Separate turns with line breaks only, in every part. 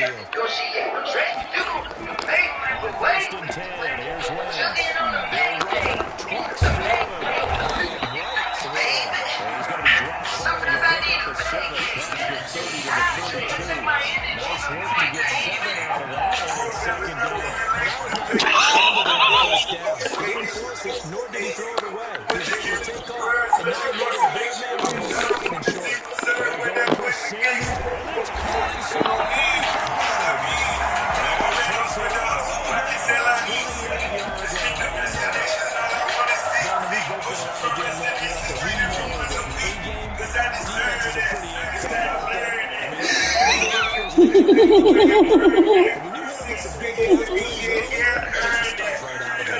backfield. First and 10. Here's Wentz. They'll run it. Trucks through. Right through. He's going to be dropped short to pick up a 7 past the 30 to the 32. Nice work to get 7 out of that, and it's second down. Well, that was not extended on first down. He didn't force it, nor did he throw it away. He was able to take off, and now he made it a bad man run with second and short. They're going for Sanders, and it's caught inside the 35. And it takes it all the way down to the 28-yard line. Now, we've broken it out again looking at the replay of the pregame. Defense is a pretty active out there. I mean, it's a big play, just stuff right out of it.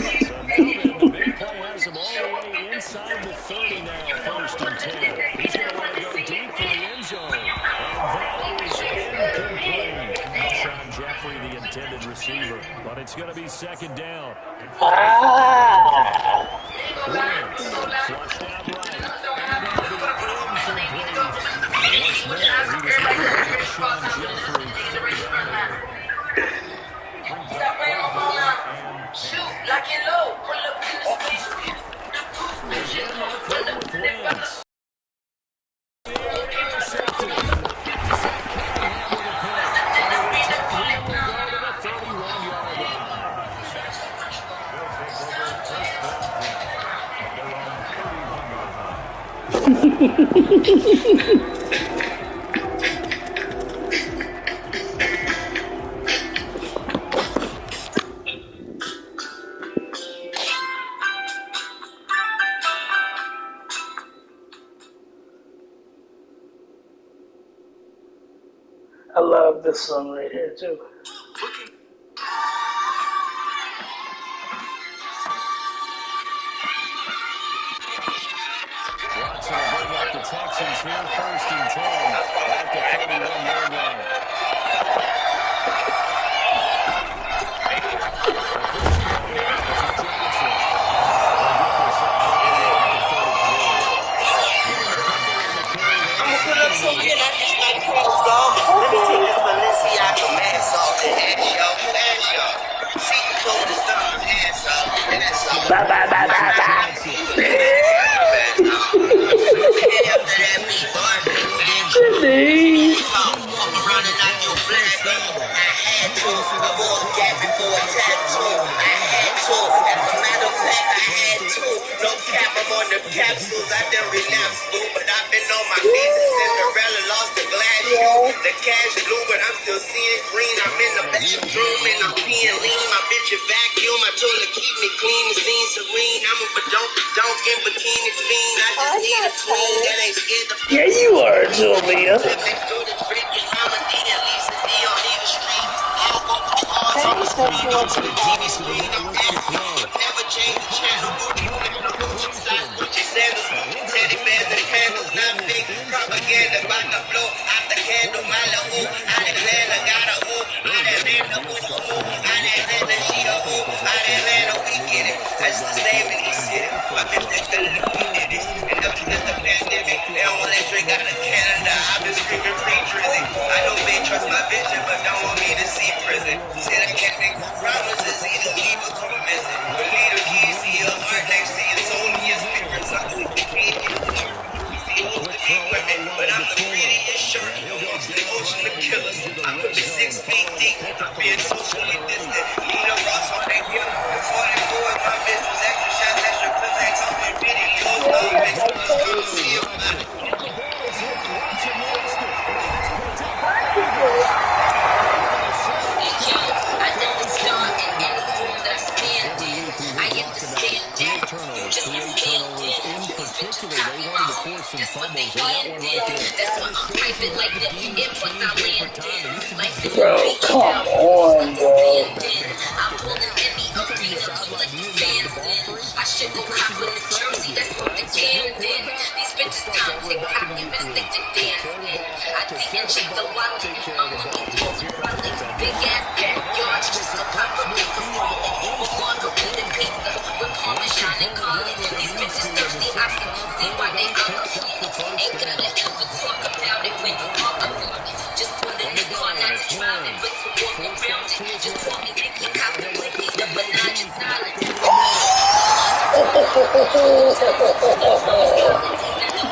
So now then, the big play has him all the way inside the 30 now, first and 10. He's going to want to go deep for the end zone. And that is incomplete. Sean Jeffrey, the intended receiver, but it's going to be second down. Wentz flushed out right. Once more, he was looking for Sean Jeffrey.
Shoot like it low. Pull up to the space. Pull up to the Wentz.
I love this song right here too.
Watson will bring up the Texans here, first and 10 at the 31-yard line.
Put up some kid, I just like Prince Gold. Let me take this Balenciaga mask off and ask y'all. See the coldest thumbs, ass off, and that's all.
Bye, bye, bye, bye, bye.
Running out your flag, I had to. I wore a gap before a tattoo. I had to. As a matter of fact, I had to. No cap, I'm on the capsules. I done relapsed, boo, but I've been on my feet since Cinderella lost the glass shoe. The cash blue, but I'm still seeing green. I'm in the bathroom and I'm being lean. My bitch a vacuum. I told her keep me clean, clean, serene. I'm a badonk in bikini fiend. I just need a queen that ain't scared to.
Yeah, you are, Julia.
Teddy bears and candles, not big propaganda. About to blow out the candle, my love. Alexander got a hoop. Alexander with a hoop. Alexander she a hoop. Alexander we get it. That's the same in East City. My bitch they feeling the we did it. And ever since the pandemic, they don't want to drink out of Canada. I've been screaming free Drizzy. I know they trust my vision, but don't want me to see prison. Said I can't make promises, either leave or come missing. But later kids see a heart next to your soul, and your spirit. Something we can't get but I'm the prettiest shirt. The ocean of killers. I'm with the 6 feet deep. I'm being socially distant. Nina Ross on that hill. Before they go in my business, extra shots, extra clips, on my videos. Come see about it.
Bro, come on, bro.
I should go cop with the jersey that's put the can in. These bitches come take documents, they to dance in. I think and check the wallet, big ass backyard, just a pop of big one look in the pizza, with Parmesan and garlic. These bitches thirsty, I can see why they up. Ain't gonna ever talk it, all I want it. Just put it in the car, not to drive it, but to walk around it. Just walk it, lick it, cop it, lick it, double line it, solid.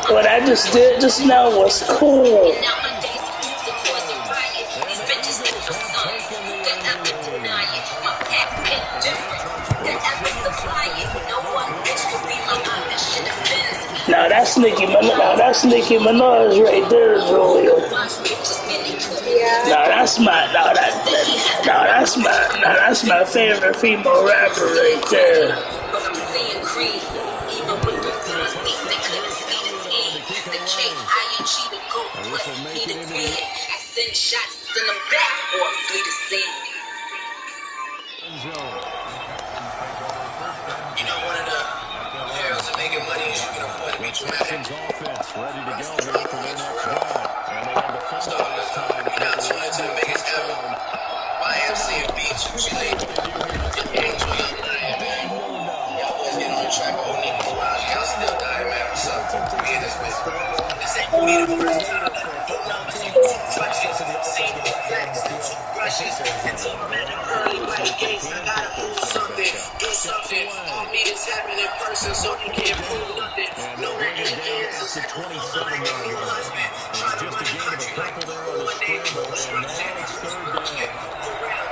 What I just did just now was cool.
And now my days used to cause a riot. These bitches get no sun. Who could ever deny it? My pack hit different. Who could ever supply it? No one bitch could be like I. This shit offends me.
Now that's Nicki Minaj right there, Julia. Now that's my favorite female rapper right there.
But I'm seeing creed. Even with the guns, they couldn't see the team. The chain, I achieved a goal, but he the queen. I send shots, send them back, or flee the scene.
You know, one of the perils of making money is you can afford to be dramatic.
Offense ready to go here for their next drive. And they had the fumble last time.
You're now tuned into the biggest ever YMC and beats usually. Your angel, young lion, man. Y'all always getting on the track. Old niggas wild. Y'all still dying, man. What's up? We in this bitch. This ain't Booty the first time. Pull numbers, you touches. Seen flex, toothbrushes. Until I'm at an early white gates, I gotta prove something. Do something. All meetings happen in person, so you can't prove nothing. No negative answers. Who like a new husband? Trying to run the country like the fool one day. Who's running? Who's running? For real.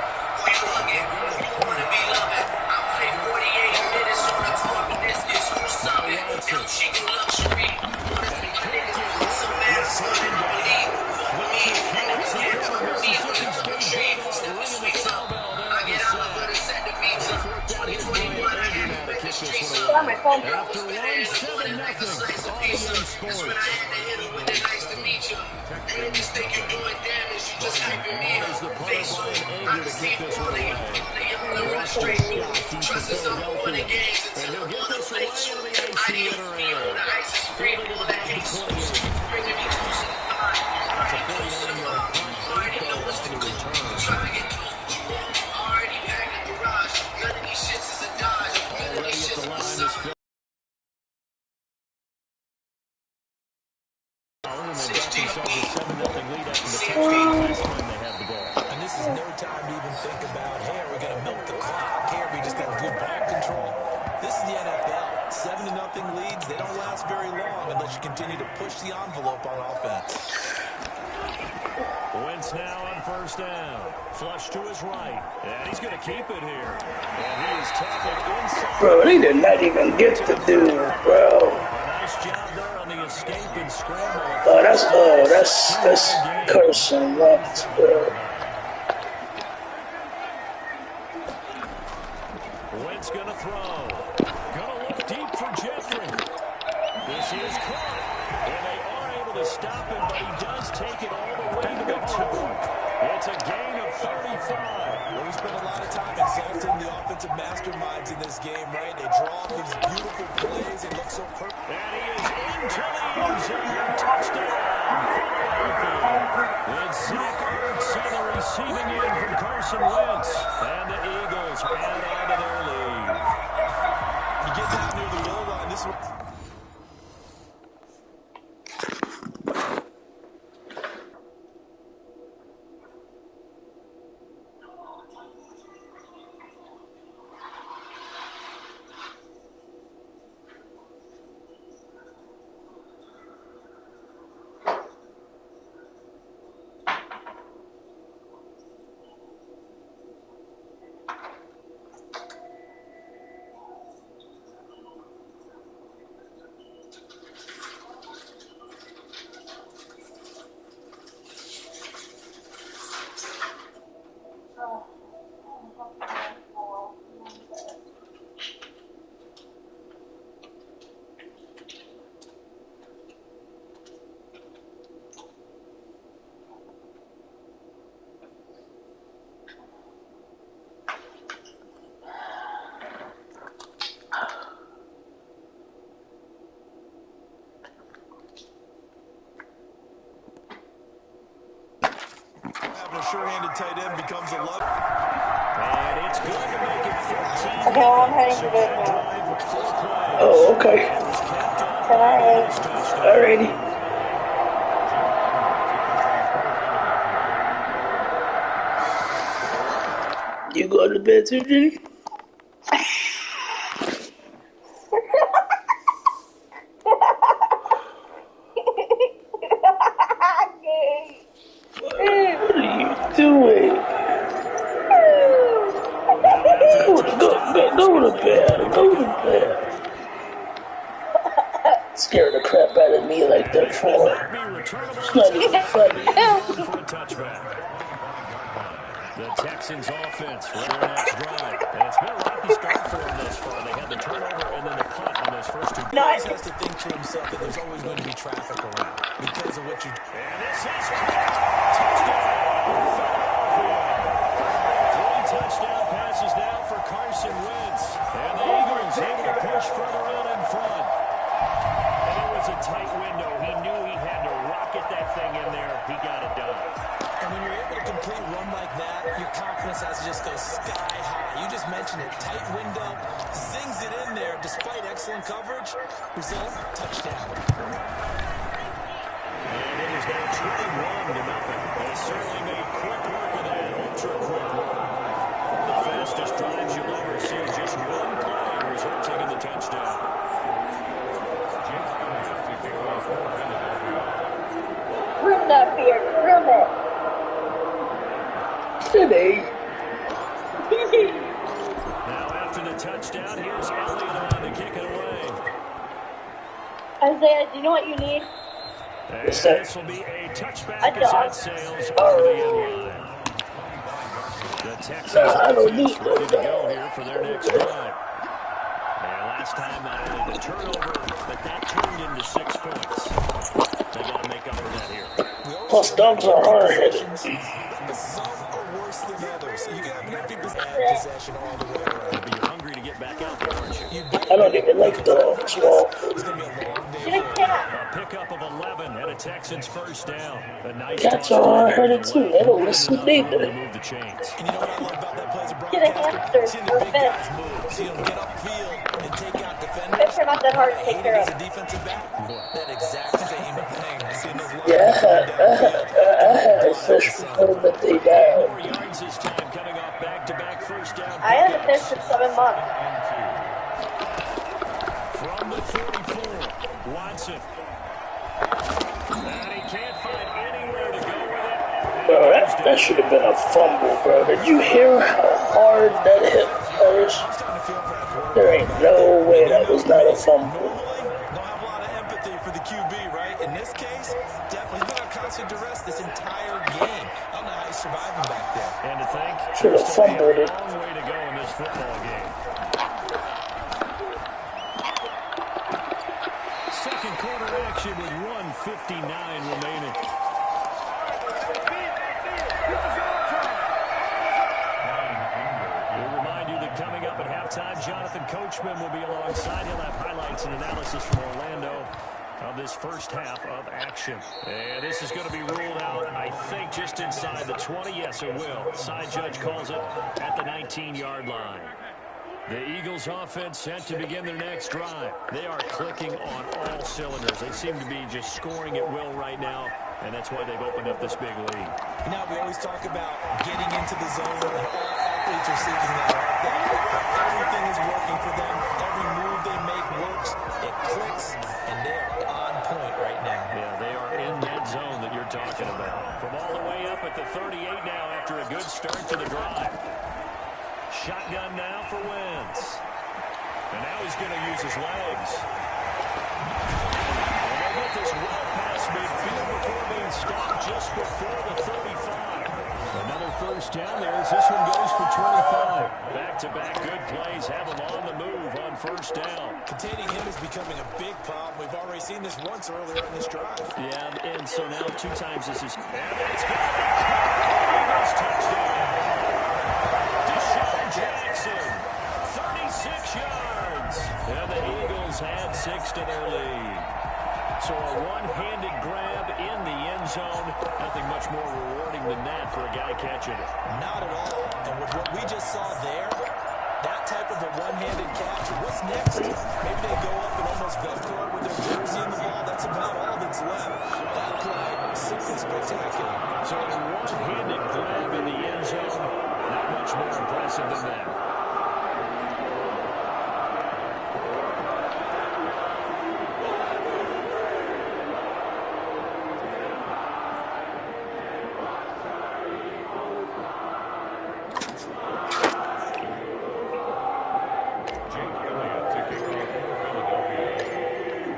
We rugged. You wanna be loving. I play 48 minutes on the court, but this is who's subbing. El Chico luxury. Wanna see my niggas put some ass on it. Believe. Fuck with me. Never scared to hurt me on the tree. Step the sweets up. I get out of the set the beats up. 2021, I had to make the streets up. After 1-7 like a slice of pizza. That's when I had to hit him with the nice to meet you. Ain't no mistake you're doing damage. You just hyping me up. Face on. I can see all of you. They all on the straight move. Trust us up on the games until I'm on the play too. I didn't feel the ice is free. All that hate suits. Bringing me close to the line. Already close to the mark. Already know what's the goal. Trying to get close to the wall. Already packed the garage. None of these shits is a dodge. None of these shits is a suck.
And this is no time to even think about, hey, are we going to milk the clock? Hey, are we just got good ball control? This is the NFL. 7-0 leads, they don't last very long unless you continue to push the envelope on offense. Wentz now on first down. Flush to his right. And he's going to keep it here. And he is tackled inside.
Bro, they did not even get the dude, bro.
Nice job there on the escape and scramble.
That's Carson Wentz, bro.
Wentz gonna throw. Gonna look deep for Jeffrey. This is caught. And they are able to stop him, but he does take it all the way to the 2. It's a gain of 35.
Well, we spent a lot of time exalting the offensive masterminds in this game, right? They draw up these beautiful plays and look so perfect.
And he is into the end zone. Touchdown. It's Zach Ertz on the receiving end from Carson Wentz. And the Eagles add on to their lead.
You get down near the goal line, this one. Having a sure-handed tight end becomes a love.
And it's good to make it 14.
Okay, well, I'm heading to bed now.
Oh, okay.
Good night.
Alrighty. You go to bed too, Jenny? What are you doing? Go to bed. Go to bed. Scare the crap out of me like that for. It's not even funny.
For a touchback. The Texans offense for their next drive. And it's been a rocky start for them thus far. They had the turnover and then the punt on those first two.
He always has to think to himself that there's always going to be traffic around because of what you do.
And this is touchdown. Three touchdown passes now for Carson Wentz. And the Eagles able to push further out in front. And it was a tight window. He knew he had to rocket that thing in there. He got it done.
And when you're able to complete a run like that, your confidence has to just go sky high. You just mentioned it. Tight window, zings it in there despite excellent coverage. Result, touchdown.
And it is now 21-0. They certainly made quick work of that. Ultra quick work. The fastest drives you'll ever see. Just one play resulting in the touchdown.
Groom that beard. Groom it.
Today.
Now after the touchdown, here's Elliott on to kick it away.
Isaiah, do you know what you need?
And
Yes, sir.
this will be a touchback
A
as
dog.
that sails over the end line. The Texans
I don't need
offense ready to
no
go
dog.
here for their next drive. And last time not only the turnover, but that turned into 6 points. They got to make up for that here.
Plus, dogs are hard-headed.
But some are worse than others. You can have an empty possession all the way around.
But you're hungry to get back out there, aren't you?
I don't even like dogs. Well,
It's going to be a long day.
Get a cat.
A pickup of 11 and a Texans first down. A nice
cats
toss
are
to
hard-headed
the
too.
left.
They don't listen
Enough
neither.
room to move the chains.
And you know what I love about that play as a
Get a
broadcaster?
hamster
Seeing
or
the
a
big
fish.
guys move. Seeing them get upfield and take out defenders.
Fish are not that hard to
I
take
hate
care
it
of.
as a defensive back. That exact same thing. Seeing those
Yeah,
linemen coming downfield.
I had a fish before, but they died.
More yards this time coming off back-to-back first down
I had a fish
pickups.
for 7 months.
From the 44, Watson. And he can't find anywhere to go with it.
Bro, that should have been a fumble, bro. Did you hear how hard that hit first?
I'm starting to feel for that quarterback.
There ain't no way that was not a fumble.
Normally, don't have a lot of empathy for the QB, right? In this case, definitely he's been on constant duress this entire game. I don't know how he's surviving back there.
And to think,
Should have
there's still
fumbled
a
it.
long way to go in this football game. Second quarter action with 1:59 remaining. We'll remind you that coming up at halftime, Jonathan Coachman will be alongside. He'll have highlights and analysis from Orlando of this first half of action. And this is going to be ruled out, I think, just inside the 20. Yes, it will. Side judge calls it at the 19-yard line. The Eagles offense set to begin their next drive. They are clicking on all cylinders. They seem to be just scoring at will right now, and that's why they've opened up this big lead.
You know, we always talk about getting into the zone, and all athletes are seeking that. Everything is working for them. Every move they make works. It clicks, and they're on point right now.
Yeah, they are in that zone that you're talking about. From all the way up at the 38 now after a good start to the drive. Shotgun now for Wentz. And now he's going to use his legs. And they'll get this well past midfield before being stopped just before the 35. Another first down there as this one goes for 25. Back-to-back good plays have him on the move on first down.
Containing him is becoming a big problem. We've already seen this once earlier in this drive.
Yeah, and so now 2 times this is... And that's good. Eagles touchdown. Jackson, 36 yards. And the Eagles add 6 to their lead. So a one-handed grab in the end zone. Nothing much more rewarding than that for a guy catching it.
Not at all. And with what we just saw there, that type of a one-handed catch, what's next? Maybe they go up and almost Velcro with their jersey in the ball. That's about all that's left. That play, simply spectacular.
So a one-handed grab in the end zone. Not much more impressive than that.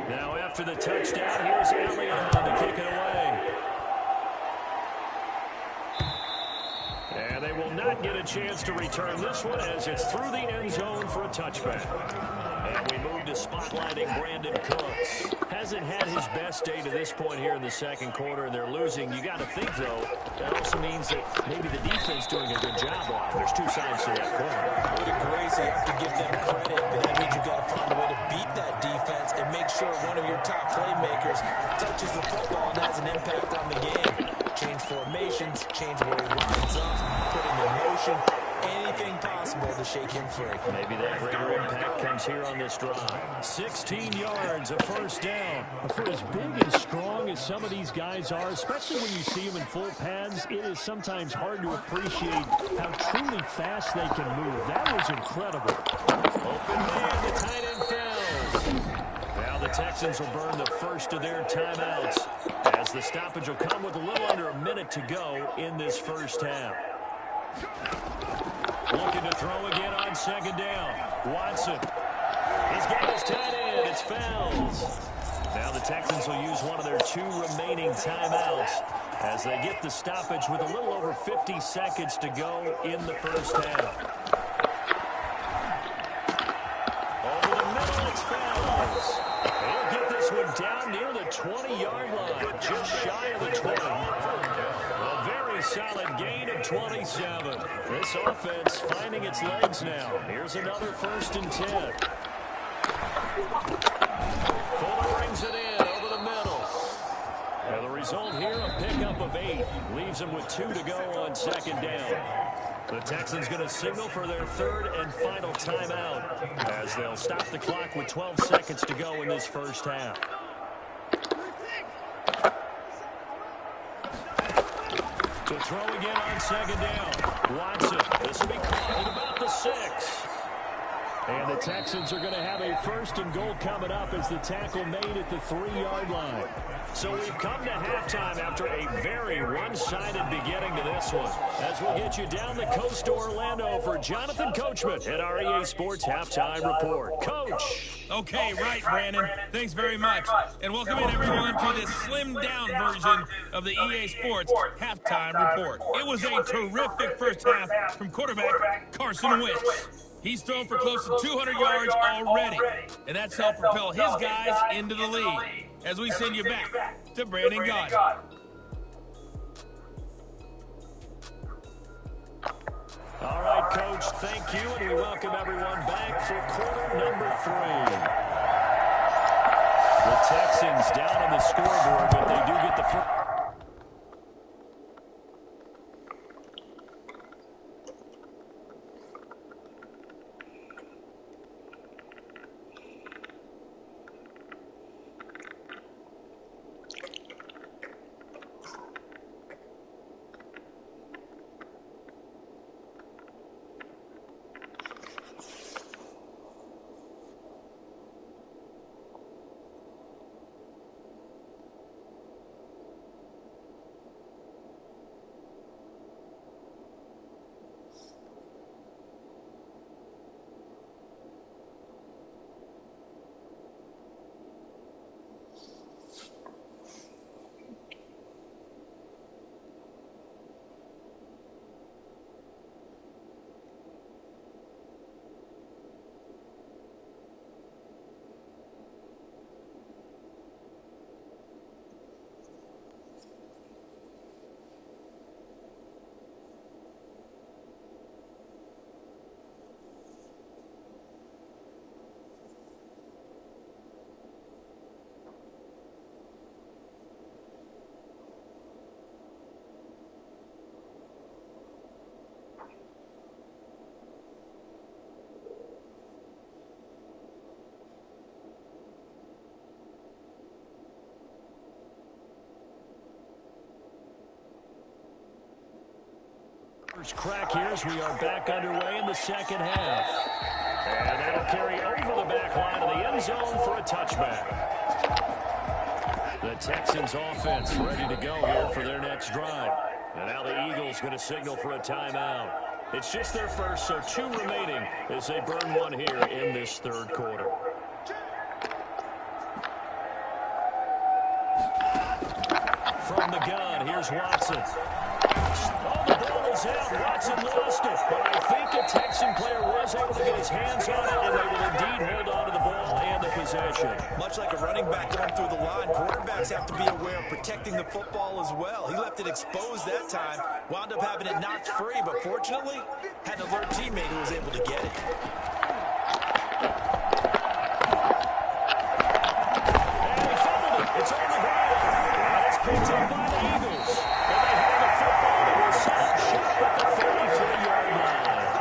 Now after the touchdown, here's Elliott on to kick it away. And they will not get a chance to return this one as it's through the end zone for a touchback. And we move to spotlighting Brandon Cooks. Hasn't had his best day to this point here in the second quarter, and they're losing. You got to think, though, that also means that maybe the defense doing a good job on it. There's two sides to that coin.
Would agree, so you have to give them credit, but that means you got to find a way to beat that defense and make sure one of your top playmakers touches the football and has an impact on the game. Change formations, change where he lines up, put him in motion, anything possible to shake him free.
Maybe that greater impact comes here on this drive. 16 yards, a first down. For as big and strong as some of these guys are, especially when you see them in full pads, it is sometimes hard to appreciate how truly fast they can move. That was incredible. Open man, the tight end falls. Now the Texans will burn the first of their timeouts as the stoppage will come with a little under a minute to go in this first half. Looking to throw again on second down. Watson. He's got his tight end. It's Fells. Now the Texans will use one of their two remaining timeouts as they get the stoppage with a little over 50 seconds to go in the first half. Over the middle, it's Fells. He'll get this one down near the 20-yard line, just shy of the 20. A very solid gain of 27. This offense finding its legs now. Here's another 1st and 10. Fuller brings it in over the middle. And the result here, a pickup of 8. Leaves them with 2 to go on second down. The Texans going to signal for their third and final timeout as they'll stop the clock with 12 seconds to go in this first half. To throw again on second down. Watson. This will be caught at about the 6. And the Texans are going to have a 1st and goal coming up as the tackle made at the 3-yard line. So we've come to halftime after a very one-sided beginning to this one. As we'll get you down the coast to Orlando for Jonathan Coachman at our EA Sports Halftime Report. Coach.
Okay, right, Brandon. Thanks very much. And welcome in, everyone, to this slimmed-down version of the EA Sports Halftime Report. It was a terrific first half from quarterback Carson Wentz. He's thrown for close to 200 yards already, and that's helped propel his guys into the lead. As we send you back to Brandon Gaudin.
All right, Coach, thank you, and we welcome everyone back for quarter number 3. The Texans down on the scoreboard, but they do get the first. First crack here as we are back underway in the second half. And that'll carry over the back line of the end zone for a touchback. The Texans offense ready to go here for their next drive. And now the Eagles going to signal for a timeout. It's just their first, so 2 remaining as they burn one here in this third quarter. From the gun, here's Watson. Oh, the ball is out. Watson lost it. But I think a Texan player was able to get his hands on it, and they will indeed hold on to the ball and the possession.
Much like a running back going through the line, quarterbacks have to be aware of protecting the football as well. He left it exposed that time, wound up having it knocked free, but fortunately, had an alert teammate who was able to get it.
And he fumbled it. It's on the ground. And it's picked up by the Eagles. And they have the football. It was set up short at the 33-yard line.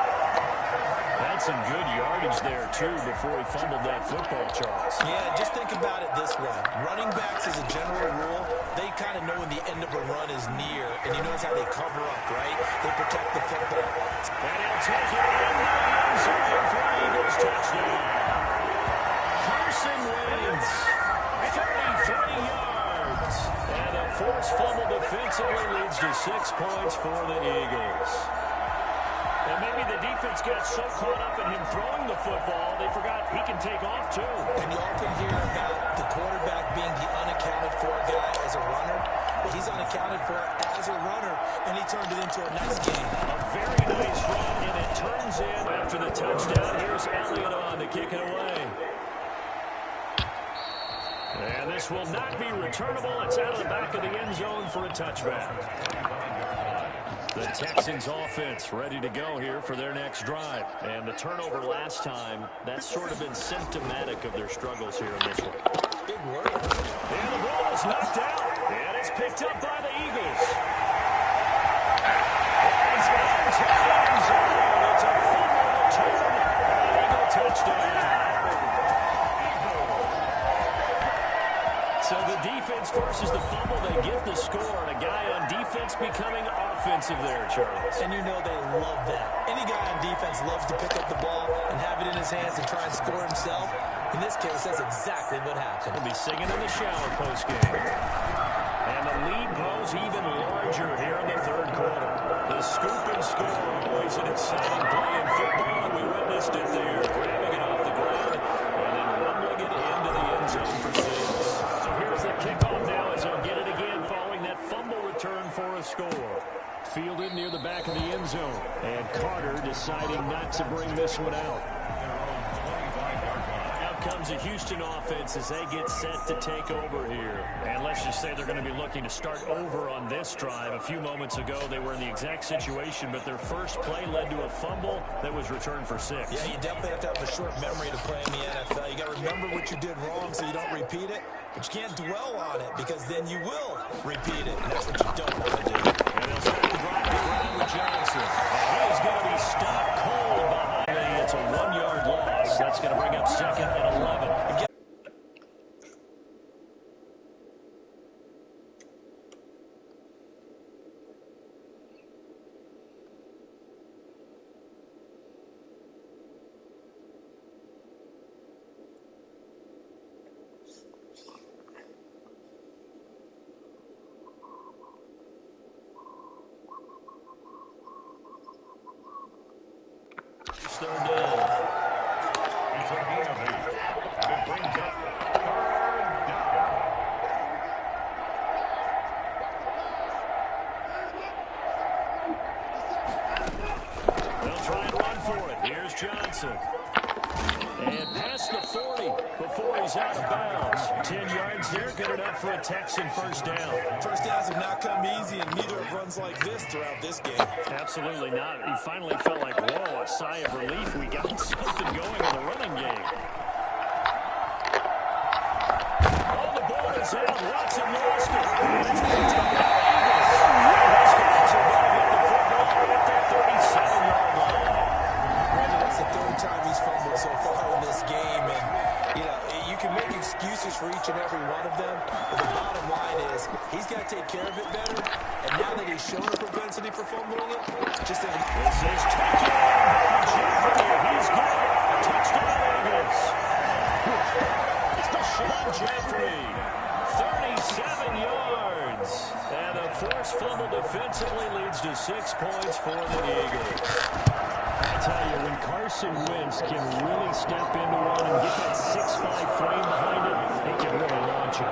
That's some good yardage there, too, before he fumbled that football, Charles.
Yeah, just think about it this way. Running backs, as a general rule, they kind of know when the end of a run is near, and you notice how they cover up, right? They protect the football.
And he'll take it in the end zone for an Eagles touchdown. Carson Wentz, 33 yards. And a forced fumble defensively leads to 6 points for the Eagles. And maybe the defense got so caught up in him throwing the football, they forgot he can take off, too.
And you often hear about the quarterback being the unaccounted for guy as a runner. But he's unaccounted for as a runner, and he turned it into a nice game.
A very nice run, and it turns in after the touchdown. Here's Elliott on to kick it away. And this will not be returnable. It's out of the back of the end zone for a touchback. The Texans offense ready to go here for their next drive. And the turnover last time, that's sort of been symptomatic of their struggles here in this one.
Big work.
And the ball is knocked out. And it's picked up by the Eagles. It's into the end zone. It's a fumble return. An Eagle touchdown. So the defense forces the fumble. They get the score. And a guy on defense becoming offensive there, Charles.
And you know they love that. Any guy on defense loves to pick up the ball and have it in his hands and try and score himself. In this case, that's exactly what happened.
He'll be singing in the shower postgame. And the lead grows even larger here in the third quarter. The scoop and score, always an exciting play in football, and we witnessed it there, grabbing it off the ground and then rumbling it into the end zone for 6. So here's the kickoff now as they'll get it again following that fumble return for a score. Fielded near the back of the end zone. And Carter deciding not to bring this one out. Out comes the Houston offense as they get set to take over here. And let's just say they're going to be looking to start over on this drive. A few moments ago, they were in the exact situation, but their first play led to a fumble that was returned for 6.
Yeah, you definitely have to have a short memory to play in the NFL. You got to remember what you did wrong so you don't repeat it. But you can't dwell on it because then you will repeat it. And that's what you don't want to do.
And they'll start the drive to ground with Johnson. And he's going to be stopped cold behind me. It's a 1-yard loss. That's going to bring up 2nd and 11. Third down.
It brings up 3rd down.
They'll try and run for it. Here's Johnson. And past the 40 before he's out of bounds. 10 yards there, good enough for a Texan first down.
First downs have not come easy, and neither have runs like this throughout this game.
Absolutely not. He finally felt like, whoa, a sigh of relief. We got something going in the running game. Oh, the ball is out. Watson lost it. It's picked up by the Eagles. These guys are going to get the football at that 37-yard line.
Brandon, that's the 3rd time he's fumbled so far in this game. And, you know, you can make excuses for each and every one of them. But the bottom line is he's got to take care of it better And now that he's shown a propensity for fumbling it, just think.
This is taken by Jeffrey. He's good. Touchdown, Eagles. Sean Jeffrey, 37 yards. And a forced fumble defensively leads to 6 points for the Eagles. I tell you, when Carson Wentz can really step into one and get that 6'5" frame behind it, it can really launch it.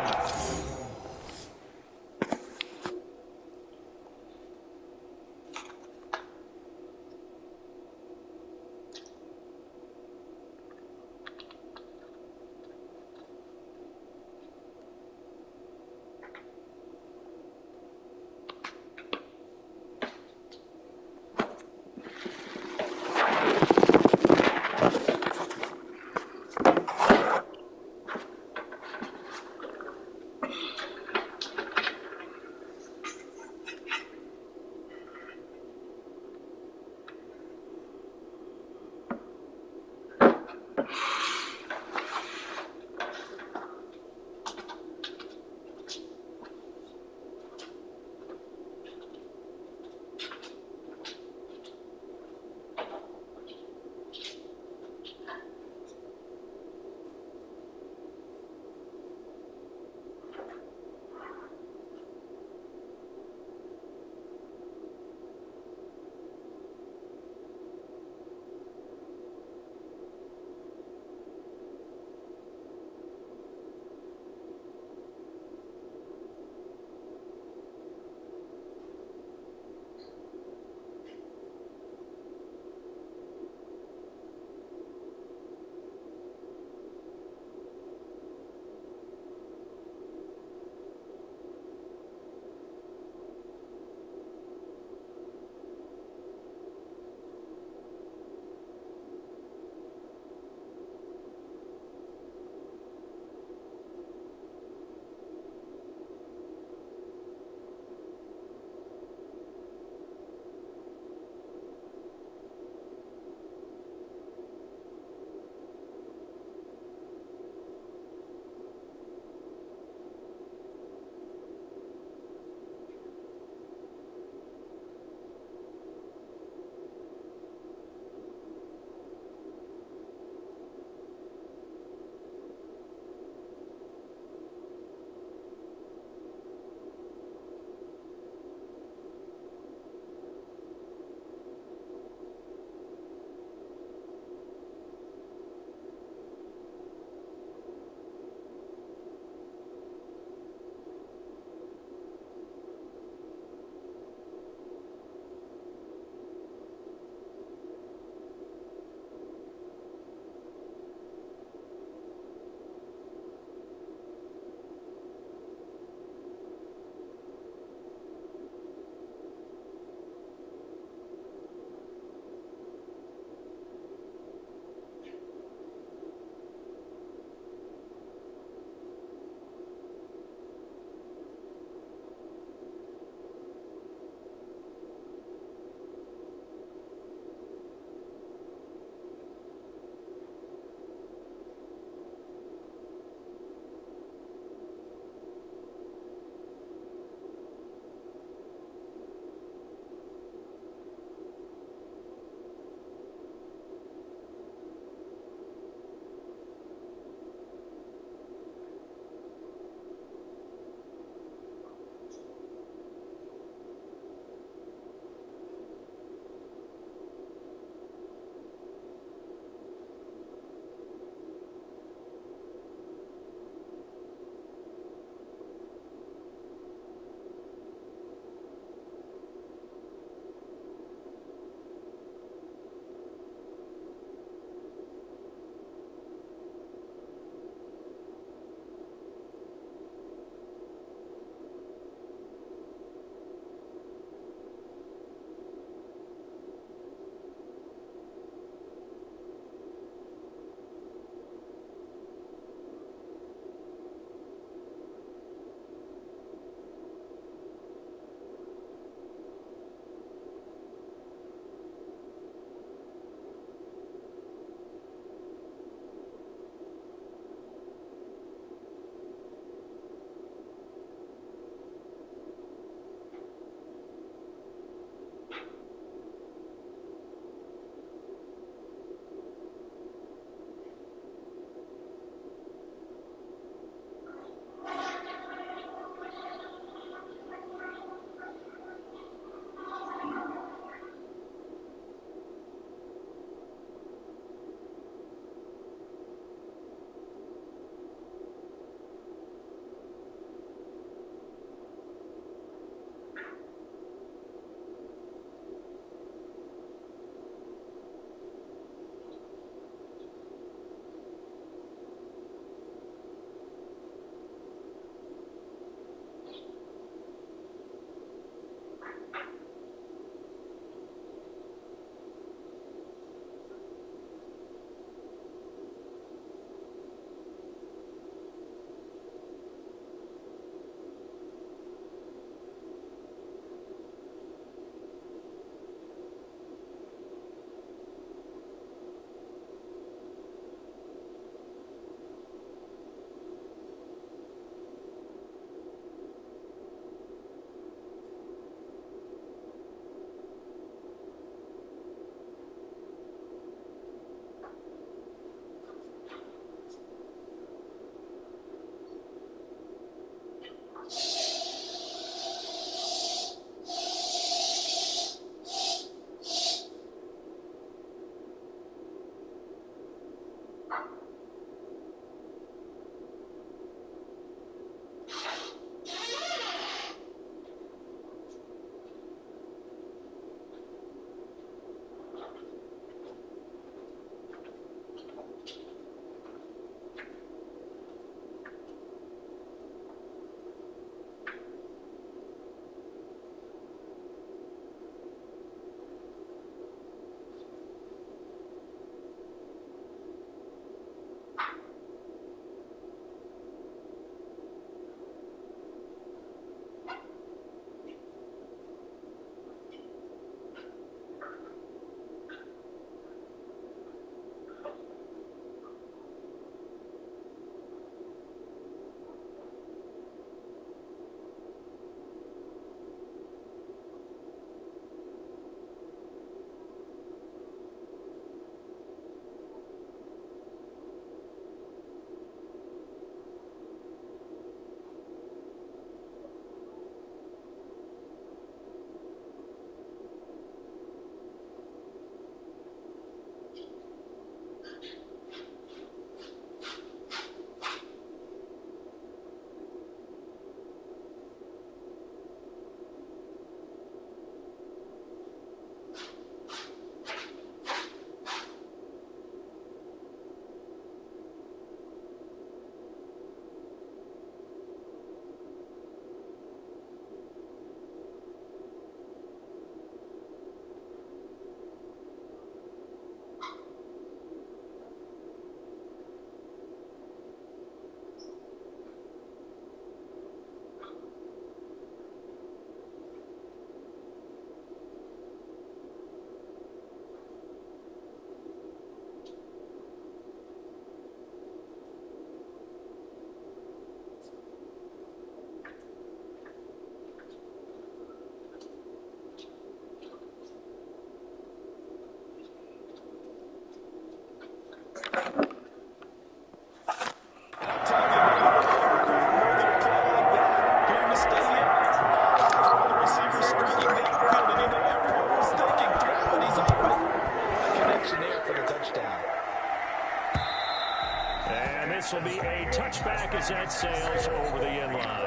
this will be a touchback as that sails over the end line.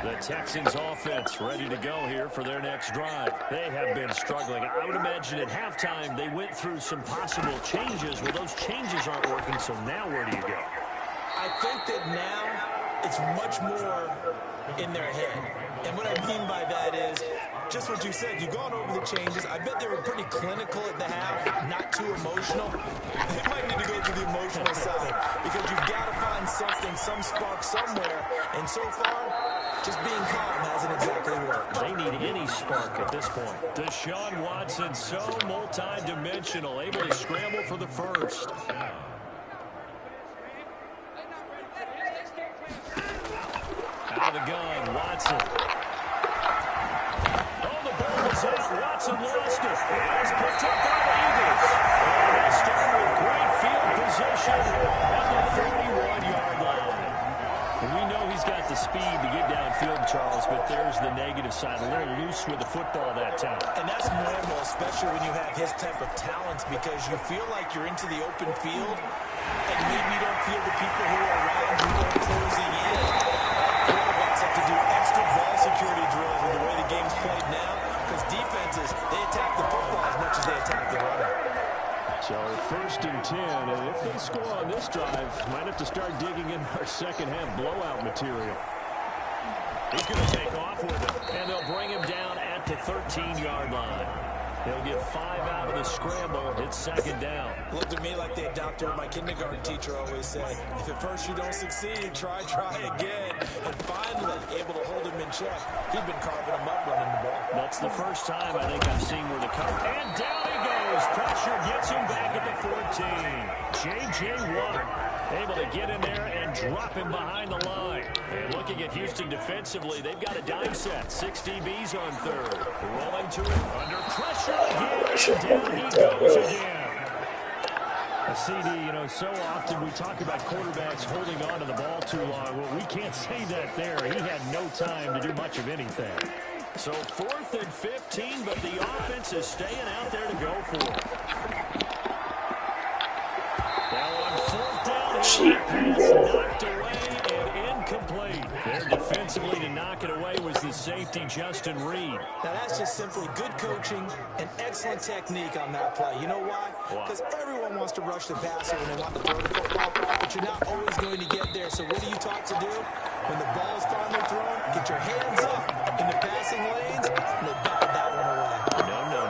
The Texans offense ready to go here for their next drive. They have been struggling. I would imagine at halftime they went through some possible changes. Well, those changes aren't working, so now where do you go?
I think that now it's much more in their head. And what I mean by that is just what you said. You've gone over the changes. I bet they were pretty clinical at the half, not too emotional. They might need to go to the emotional side because you've got to find something, some spark somewhere. And so far, just being calm hasn't exactly worked.
They need any spark at this point. Deshaun Watson, so multi-dimensional, able to scramble for the first. Out of the gun, Watson. Oh, the ball was out. Watson lost it. It is picked up by the Eagles. And they start with great field position at the 41-yard line. And we know he's got the speed to get downfield, Charles, but there's the negative side. A little loose with the football that time.
And that's normal, especially when you have his type of talents, because you feel like you're into the open field, and maybe you don't feel the people who are around you are closing in. Quarterbacks have to do extra ball security drills with the way the game's played now, because defenses, they attack the football as much as they attack the runner.
So 1st and 10, and if they score on this drive, might have to start digging in our second half blowout material. He's going to take off with it, and they'll bring him down at the 13-yard line. They'll get 5 out of the scramble. It's second down.
Looked to me like the adopter my kindergarten teacher always said, if at first you don't succeed, try again. And finally, able to hold him in check. He'd been carving him up running the ball.
That's the first time I think I've seen where the cover. And down he goes. Pressure gets him back at the 14. J.J. Watt able to get in there and drop him behind the line. And looking at Houston defensively, they've got a dime set. 6 DBs on third. Rolling to it under pressure again. Down he goes again. A CD, you know, so often we talk about quarterbacks holding on to the ball too long. Well, we can't say that there. He had no time to do much of anything. So 4th and 15, but the offense is staying out there to go for it. Now on 4th down, pass knocked away and incomplete. There defensively to knock it away was the safety, Justin Reed.
Now that's just simply good coaching and excellent technique on that play. You know why? Because everyone wants to rush the passer when they want to throw the football, but you're not always going to get there. So what are you taught to do? When the ball is finally thrown, get your hands up in the passing lanes, and they batted that one away.
No.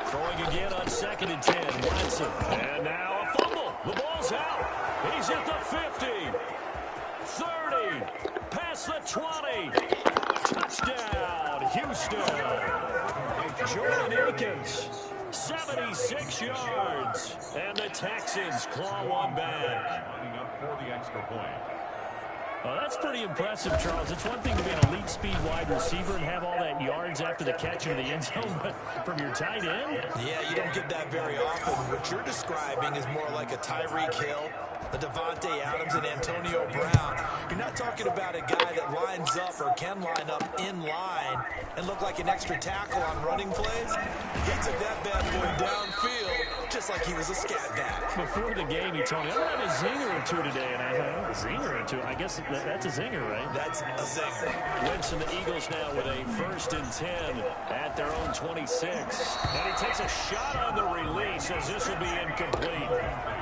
Throwing again on 2nd and 10, Watson. And now a fumble. The ball's out. He's at the 50. 30. Past the 20. Touchdown, Houston. Jordan Akins, 76 yards. And the Texans claw one back.
For the extra point.
Well, that's pretty impressive, Charles. It's one thing to be an elite speed wide receiver and have all that yards after the catch into the end zone, but from your tight end?
Yeah, you don't get that very often. What you're describing is more like a Tyreek Hill, a Devontae Adams, and Antonio Brown. You're not talking about a guy that lines up or can line up in line and look like an extra tackle on running plays. He took that bad boy downfield just like he was a scat back.
Before the game, he told me, I'm going to have a zinger or two today. And I thought, a zinger or two? I guess that's a zinger, right?
That's a zinger.
Wentz and the Eagles now with a 1st and 10 at their own 26. And he takes a shot on the release as this will be incomplete.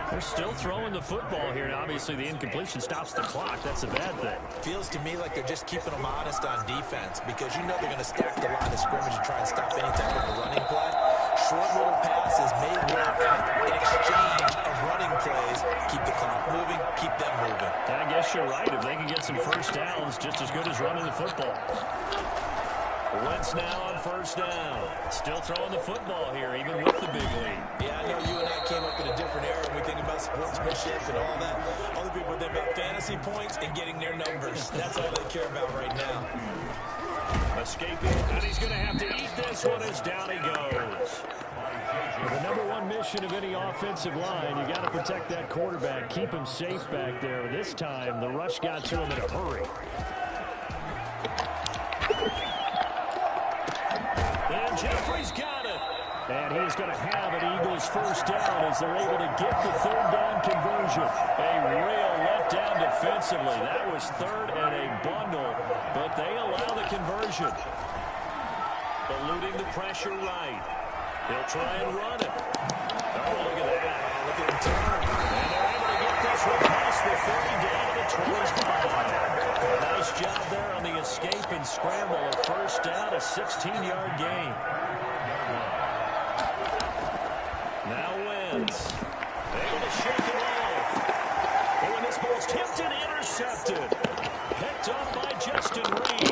They're still throwing the football here. Now, obviously, the incompletion stops the clock. That's a bad thing.
Feels to me like they're just keeping them honest on defense because you know they're going to stack the line of scrimmage and try and stop any type of a running play. Short little passes may work in exchange of running plays. Keep the clock moving, keep them moving.
I guess you're right. If they can get some first downs, just as good as running the football. Wentz now on 1st down. Still throwing the football here, even with the big lead.
Yeah, I know you and I came up in a different era when we think about sportsmanship and all that. Other people think about fantasy points and getting their numbers. That's all they care about right now.
Escaping, and he's going to have to eat this one as down he goes. Well, the number one mission of any offensive line, you got to protect that quarterback, keep him safe back there. This time, the rush got to him in a hurry. And he's going to have an Eagles first down as they're able to get the third down conversion. A real letdown defensively. That was third and a bundle, but they allow the conversion. Eluding the pressure right. He'll try and run it. Oh, look at that. Look at him turn. And they're able to get this one past the 30 down to the 25. Nice job there on the escape and scramble. A first down, a 16-yard gain. Now Wentz. Able to shake it off. Oh, and this ball's tipped and intercepted. Picked up by Justin Reed.